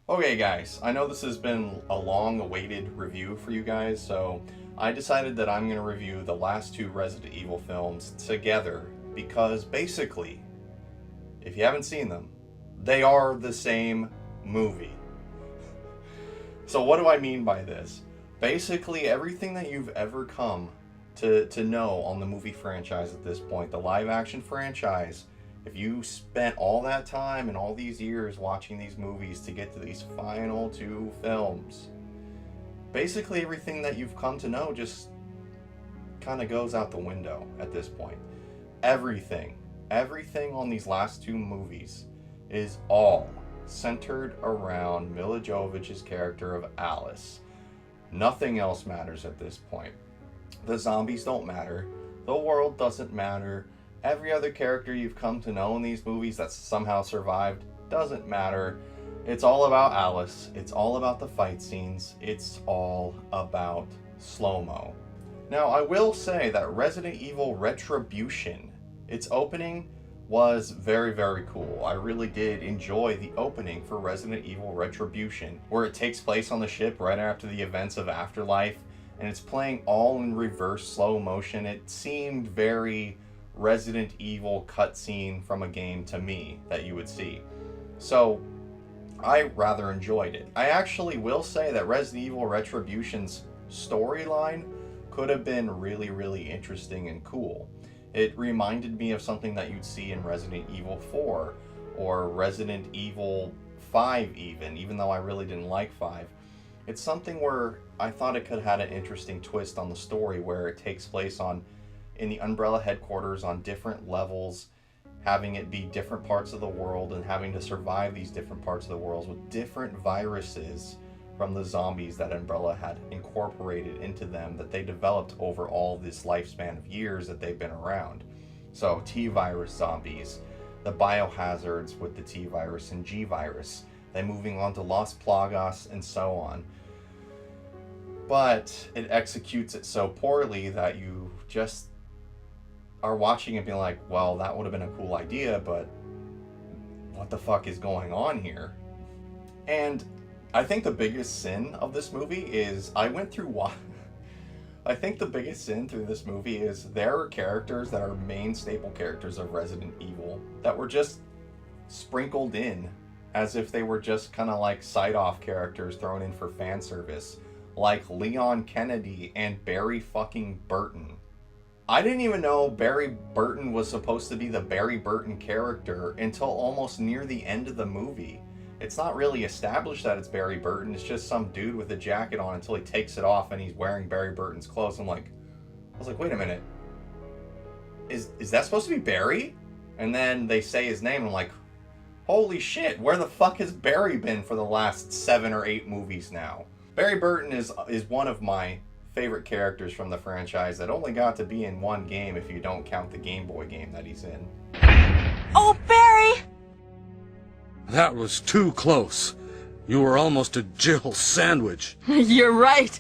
Okay guys, I know this has been a long-awaited review for you guys, so I decided that I'm going to review the last two Resident Evil films together because basically, if you haven't seen them, they are the same movie. So what do I mean by this? Basically, everything that you've ever come to know on the movie franchise at this point, the live-action franchise, if you spent all that time and all these years watching these movies to get to these final two films, basically everything that you've come to know just kind of goes out the window at this point. Everything on these last two movies is all centered around Milia Jovevich's character of Alice. Nothing else matters at this point. The zombies don't matter. The world doesn't matter. Every other character you've come to know in these movies that's somehow survived doesn't matter. It's all about Alice. It's all about the fight scenes. It's all about slow-mo. Now, I will say that Resident Evil Retribution, its opening was very, very cool. I really did enjoy the opening for Resident Evil Retribution, where it takes place on the ship right after the events of Afterlife, and it's playing all in reverse slow motion. It seemed very Resident Evil cutscene from a game to me that you would see. So I rather enjoyed it. I actually will say that Resident Evil Retribution's storyline could have been really, really interesting and cool. It reminded me of something that you'd see in Resident Evil 4 or Resident Evil 5 even though I really didn't like 5. It's something where I thought it could have had an interesting twist on the story where it takes place in the Umbrella headquarters on different levels, having it be different parts of the world and having to survive these different parts of the world with different viruses from the zombies that Umbrella had incorporated into them that they developed over all this lifespan of years that they've been around. So T-virus zombies, the biohazards with the T-virus and G-virus, then moving on to Las Plagas and so on. But it executes it so poorly that you just are watching and being like, well, that would have been a cool idea, but what the fuck is going on here? And I think the biggest sin of this movie is I think the biggest sin through this movie is there are characters that are main staple characters of Resident Evil that were just sprinkled in as if they were just kind of like side-off characters thrown in for fan service, like Leon Kennedy and Barry fucking Burton. I didn't even know Barry Burton was supposed to be the Barry Burton character until almost near the end of the movie. It's not really established that it's Barry Burton. It's just some dude with a jacket on until he takes it off and he's wearing Barry Burton's clothes. I was like, wait a minute. Is that supposed to be Barry? And then they say his name and I'm like, holy shit, where the fuck has Barry been for the last 7 or 8 movies now? Barry Burton is one of my favorite characters from the franchise that only got to be in one game if you don't count the Game Boy game that he's in. Oh, Barry! That was too close. You were almost a Jill sandwich. You're right.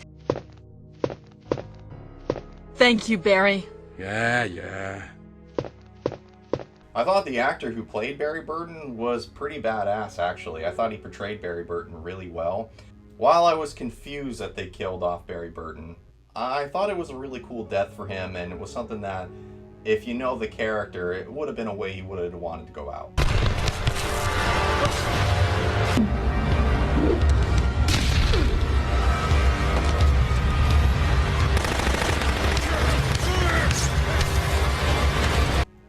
Thank you, Barry. Yeah. I thought the actor who played Barry Burton was pretty badass, actually. I thought he portrayed Barry Burton really well. While I was confused that they killed off Barry Burton, I thought it was a really cool death for him, and it was something that, if you know the character, it would have been a way he would have wanted to go out.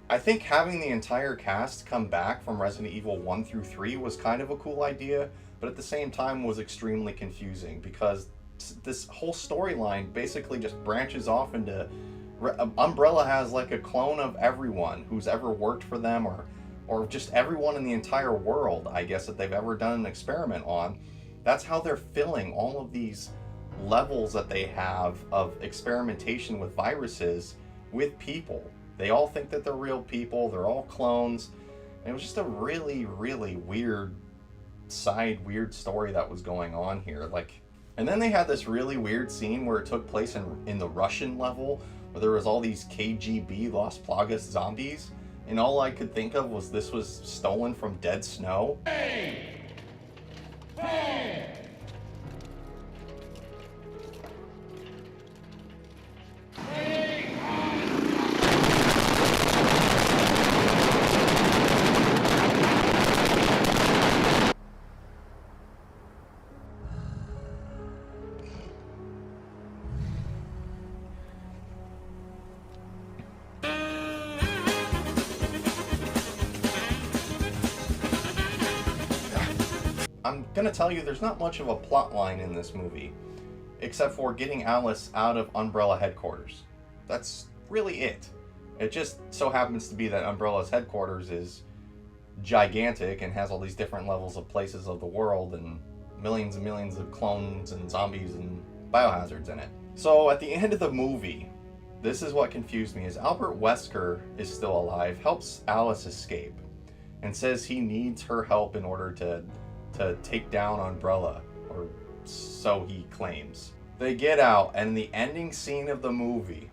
I think having the entire cast come back from Resident Evil 1 through 3 was kind of a cool idea, but at the same time was extremely confusing because this whole storyline basically just branches off into... Umbrella has like a clone of everyone who's ever worked for them or just everyone in the entire world, I guess, that they've ever done an experiment on. That's how they're filling all of these levels that they have of experimentation with viruses with people. They all think that they're real people, they're all clones. And it was just a really, really weird story that was going on here. And then they had this really weird scene where it took place in the Russian level, where there was all these KGB Las Plagas zombies, and all I could think of was this was stolen from Dead Snow. Hey! I'm gonna tell you there's not much of a plot line in this movie, except for getting Alice out of Umbrella headquarters. That's really it. It just so happens to be that Umbrella's headquarters is gigantic and has all these different levels of places of the world and millions of clones and zombies and biohazards in it. So at the end of the movie, this is what confused me, is Albert Wesker is still alive, helps Alice escape, and says he needs her help in order to take down Umbrella, or so he claims. They get out, and the ending scene of the movie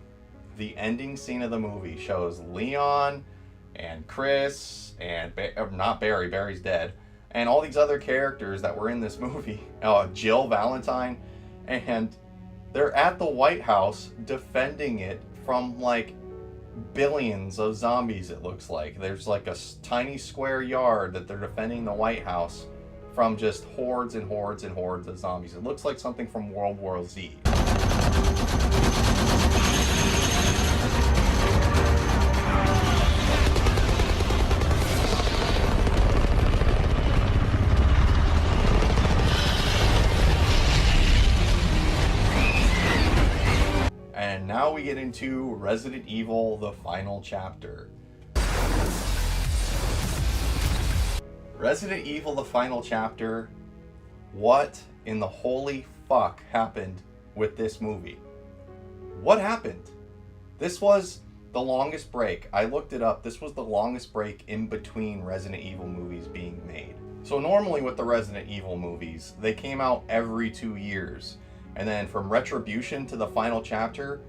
shows Leon and Chris and not Barry, Barry's dead, and all these other characters that were in this movie, Jill Valentine, and they're at the White House defending it from like billions of zombies. It looks like there's like a tiny square yard that they're defending the White House from just hordes and hordes and hordes of zombies. It looks like something from World War Z. And now we get into Resident Evil, the final chapter. Resident Evil, the final chapter. What in the holy fuck happened with this movie? What happened? This was the longest break. I looked it up. This was the longest break in between Resident Evil movies being made. So normally with the Resident Evil movies, they came out every 2 years. And then from Retribution to the final chapter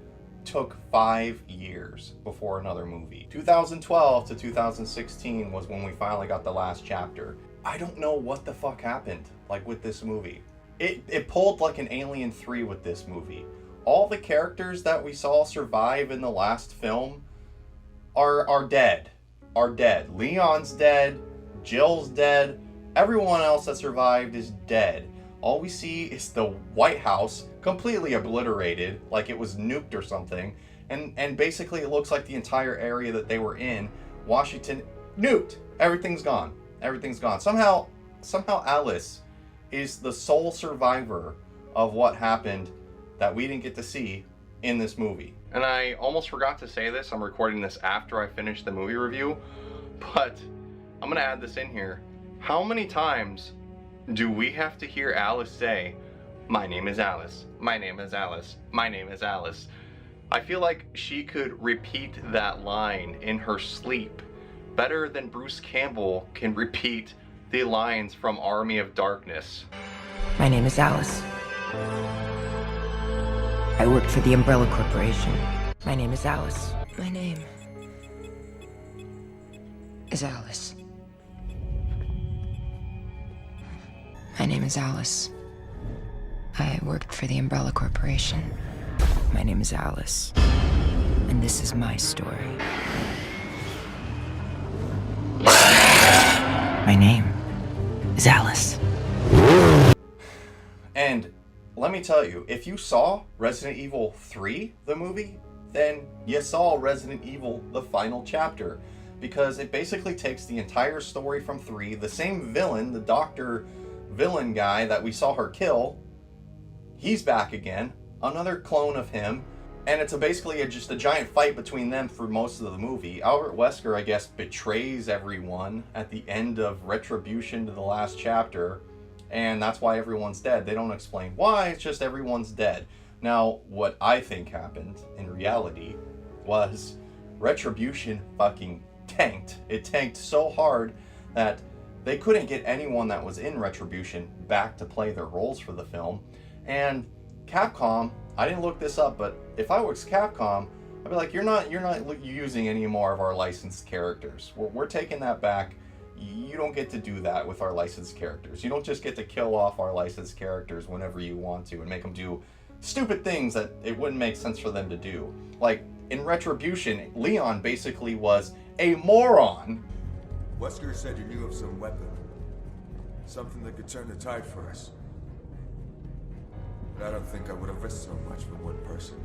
took 5 years before another movie. 2012 to 2016 was when we finally got the last chapter. I don't know what the fuck happened like with this movie. It pulled like an Alien 3 with this movie. All the characters that we saw survive in the last film are dead. Leon's dead, Jill's dead, everyone else that survived is dead. All we see is the White House completely obliterated, like it was nuked or something. And basically it looks like the entire area that they were in, Washington, nuked. Everything's gone. Everything's gone. Somehow Alice is the sole survivor of what happened that we didn't get to see in this movie. And I almost forgot to say this. I'm recording this after I finished the movie review, but I'm gonna add this in here. How many times do we have to hear Alice say, "My name is Alice, my name is Alice, my name is Alice"? I feel like she could repeat that line in her sleep better than Bruce Campbell can repeat the lines from Army of Darkness. My name is Alice. I work for the Umbrella Corporation. My name is Alice. My name is Alice. My name is Alice. I worked for the Umbrella Corporation. My name is Alice. And this is my story. My name is Alice. And let me tell you, if you saw Resident Evil 3, the movie, then you saw Resident Evil, the final chapter. Because it basically takes the entire story from 3, the same villain, the doctor villain guy that we saw her kill, he's back again, another clone of him, and it's basically just a giant fight between them for most of the movie. Albert Wesker, I guess, betrays everyone at the end of Retribution to the last chapter, and that's why everyone's dead. They don't explain why, it's just everyone's dead. Now, what I think happened in reality was Retribution fucking tanked. It tanked so hard that they couldn't get anyone that was in Retribution back to play their roles for the film. And Capcom, I didn't look this up, but if I was Capcom, I'd be like, you're not using any more of our licensed characters. We're taking that back. You don't get to do that with our licensed characters. You don't just get to kill off our licensed characters whenever you want to and make them do stupid things that it wouldn't make sense for them to do. Like, in Retribution, Leon basically was a moron. Wesker said you knew of some weapon. Something that could turn the tide for us. But I don't think I would have risked so much for one person.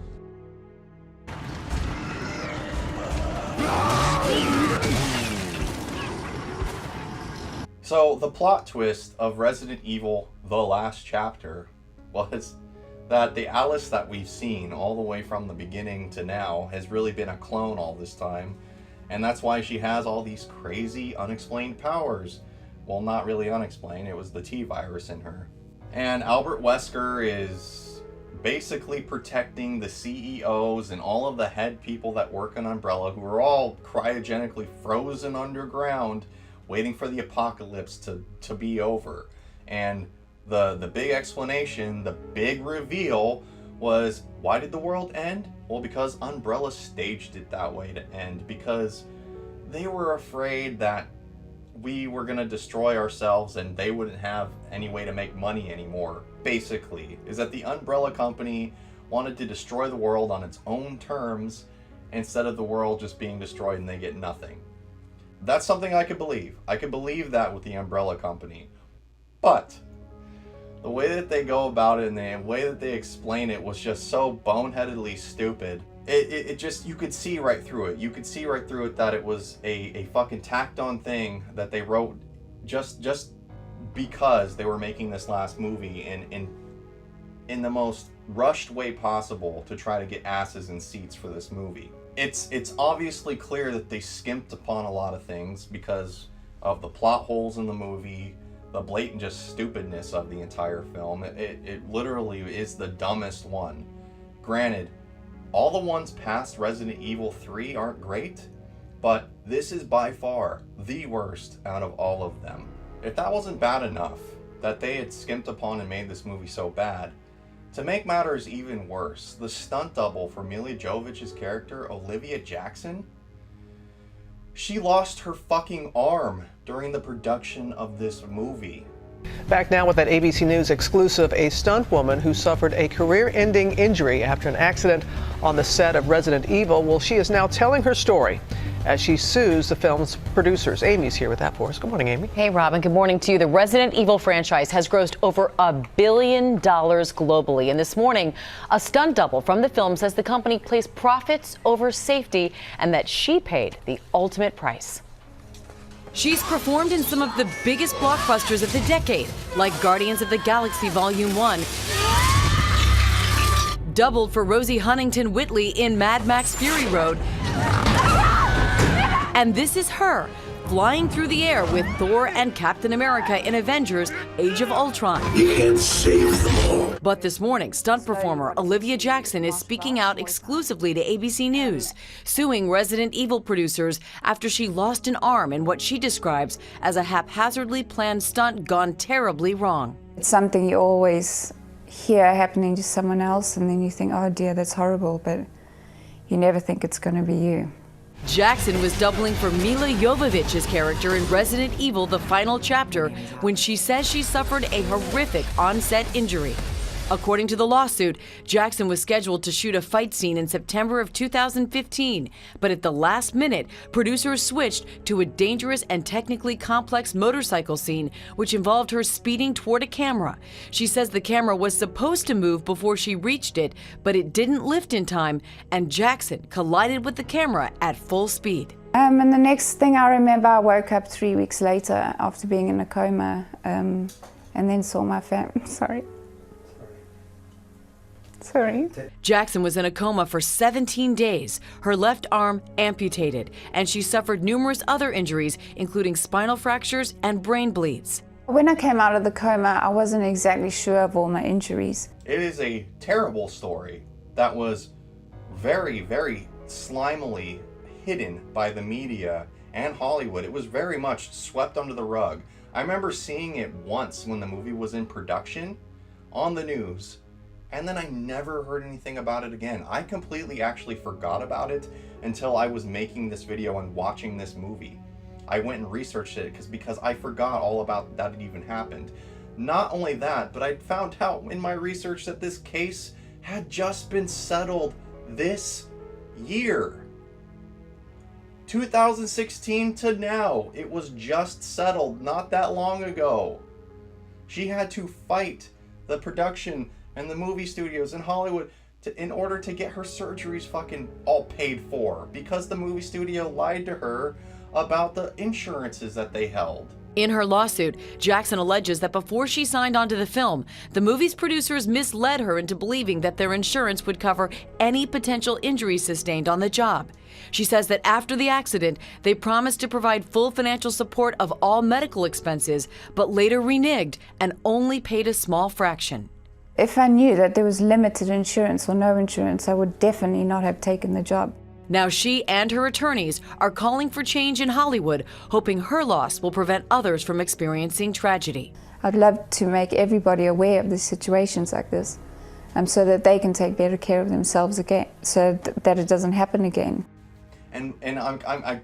So the plot twist of Resident Evil The Last Chapter was that the Alice that we've seen all the way from the beginning to now has really been a clone all this time, and that's why she has all these crazy unexplained powers. Well, not really unexplained, it was the T-virus in her. And Albert Wesker is basically protecting the CEOs and all of the head people that work in Umbrella, who are all cryogenically frozen underground waiting for the apocalypse to be over. And the big explanation, the big reveal was, why did the world end? Well, because Umbrella staged it that way to end, because they were afraid that we were going to destroy ourselves and they wouldn't have any way to make money anymore. Basically, is that the Umbrella Company wanted to destroy the world on its own terms instead of the world just being destroyed and they get nothing. That's something I could believe. I could believe that with the Umbrella Company. But the way that they go about it and the way that they explain it was just so boneheadedly stupid. It just, you could see right through it. You could see right through it that it was a fucking tacked on thing that they wrote just because they were making this last movie in the most rushed way possible to try to get asses in seats for this movie. It's obviously clear that they skimped upon a lot of things because of the plot holes in the movie, the blatant just stupidness of the entire film. It literally is the dumbest one. Granted, all the ones past Resident Evil 3 aren't great, but this is by far the worst out of all of them. If that wasn't bad enough, that they had skimped upon and made this movie so bad, to make matters even worse, the stunt double for Milia Jovevich's character, Olivia Jackson, she lost her fucking arm during the production of this movie. Back now with that ABC News exclusive, a stunt woman who suffered a career-ending injury after an accident on the set of Resident Evil. Well, she is now telling her story as she sues the film's producers. Amy's here with that for us. Good morning, Amy. Hey, Robin. Good morning to you. The Resident Evil franchise has grossed over $1 billion globally. And this morning, a stunt double from the film says the company placed profits over safety and that she paid the ultimate price. She's performed in some of the biggest blockbusters of the decade, like Guardians of the Galaxy Volume 1, doubled for Rosie Huntington-Whiteley in Mad Max Fury Road, and this is her, flying through the air with Thor and Captain America in Avengers Age of Ultron. You can't save them all. But this morning, stunt performer Olivia Jackson is speaking out exclusively to ABC News, suing Resident Evil producers after she lost an arm in what she describes as a haphazardly planned stunt gone terribly wrong. It's something you always hear happening to someone else, and then you think, oh dear, that's horrible, but you never think it's going to be you. Jackson was doubling for Milia Jovevhich's character in Resident Evil The Final Chapter when she says she suffered a horrific on-set injury. According to the lawsuit, Jackson was scheduled to shoot a fight scene in September of 2015, but at the last minute, producers switched to a dangerous and technically complex motorcycle scene, which involved her speeding toward a camera. She says the camera was supposed to move before she reached it, but it didn't lift in time, and Jackson collided with the camera at full speed. And the next thing I remember, I woke up 3 weeks later after being in a coma, and then saw my family. Sorry. Jackson was in a coma for 17 days, her left arm amputated, and she suffered numerous other injuries, including spinal fractures and brain bleeds. When I came out of the coma, I wasn't exactly sure of all my injuries. It is a terrible story that was very, very slimily hidden by the media and Hollywood. It was very much swept under the rug. I remember seeing it once when the movie was in production on the news, and then I never heard anything about it again. I completely actually forgot about it until I was making this video and watching this movie. I went and researched it because I forgot all about that it even happened. Not only that, but I found out in my research that this case had just been settled this year. 2016 to now, it was just settled not that long ago. She had to fight the production and the movie studios in Hollywood in order to get her surgeries fucking all paid for, because the movie studio lied to her about the insurances that they held. In her lawsuit, Jackson alleges that before she signed onto the film, the movie's producers misled her into believing that their insurance would cover any potential injuries sustained on the job. She says that after the accident, they promised to provide full financial support of all medical expenses, but later reneged and only paid a small fraction. If I knew that there was limited insurance or no insurance, I would definitely not have taken the job. Now she and her attorneys are calling for change in Hollywood, hoping her loss will prevent others from experiencing tragedy. I'd love to make everybody aware of these situations like this, so that they can take better care of themselves again, so that it doesn't happen again. And I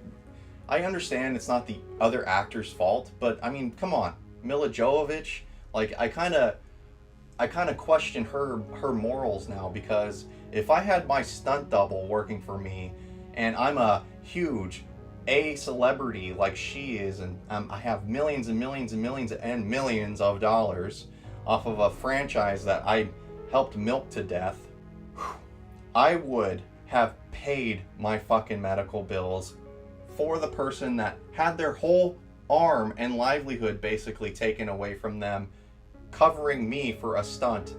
understand it's not the other actor's fault, but I mean, come on, Milia Jovevhich, like I kind of question her morals now, because if I had my stunt double working for me and I'm a huge celebrity like she is, and I have millions and millions and millions and millions of dollars off of a franchise that I helped milk to death, I would have paid my fucking medical bills for the person that had their whole arm and livelihood basically taken away from them, covering me for a stunt.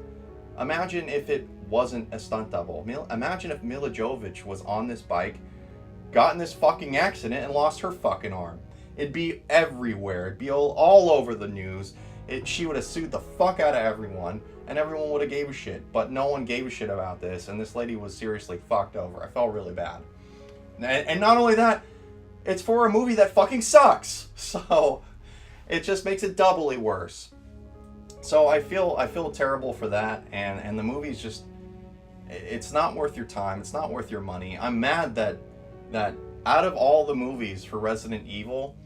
Imagine if it wasn't a stunt double. Imagine if Milia Jovevhich was on this bike, got in this fucking accident, and lost her fucking arm. It'd be everywhere. It'd be all over the news. She would have sued the fuck out of everyone, and everyone would have gave a shit. But no one gave a shit about this, and this lady was seriously fucked over. I felt really bad. And not only that, it's for a movie that fucking sucks. So it just makes it doubly worse. So I feel terrible for that, and the movie's just, it's not worth your time, it's not worth your money. I'm mad that out of all the movies for Resident Evil,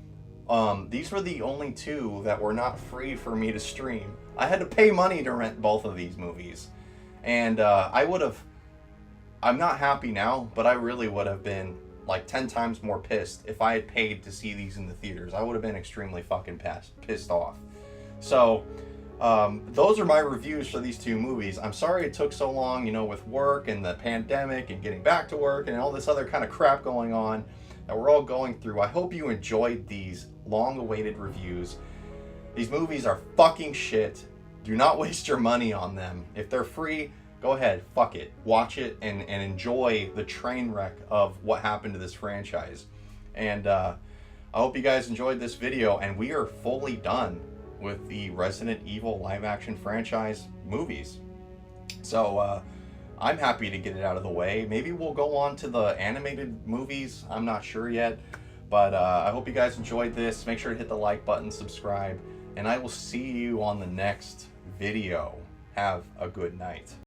these were the only two that were not free for me to stream. I had to pay money to rent both of these movies, and I'm not happy now, but I really would have been like 10 times more pissed if I had paid to see these in the theaters. I would have been extremely fucking pissed off. So those are my reviews for these two movies. I'm sorry it took so long, with work and the pandemic and getting back to work and all this other kind of crap going on that we're all going through. I hope you enjoyed these long-awaited reviews. These movies are fucking shit. Do not waste your money on them. If they're free, go ahead, fuck it. Watch it and enjoy the train wreck of what happened to this franchise. And I hope you guys enjoyed this video, and we are fully done with the Resident Evil live-action franchise movies. So I'm happy to get it out of the way. Maybe we'll go on to the animated movies. I'm not sure yet. But I hope you guys enjoyed this. Make sure to hit the like button, subscribe, and I will see you on the next video. Have a good night.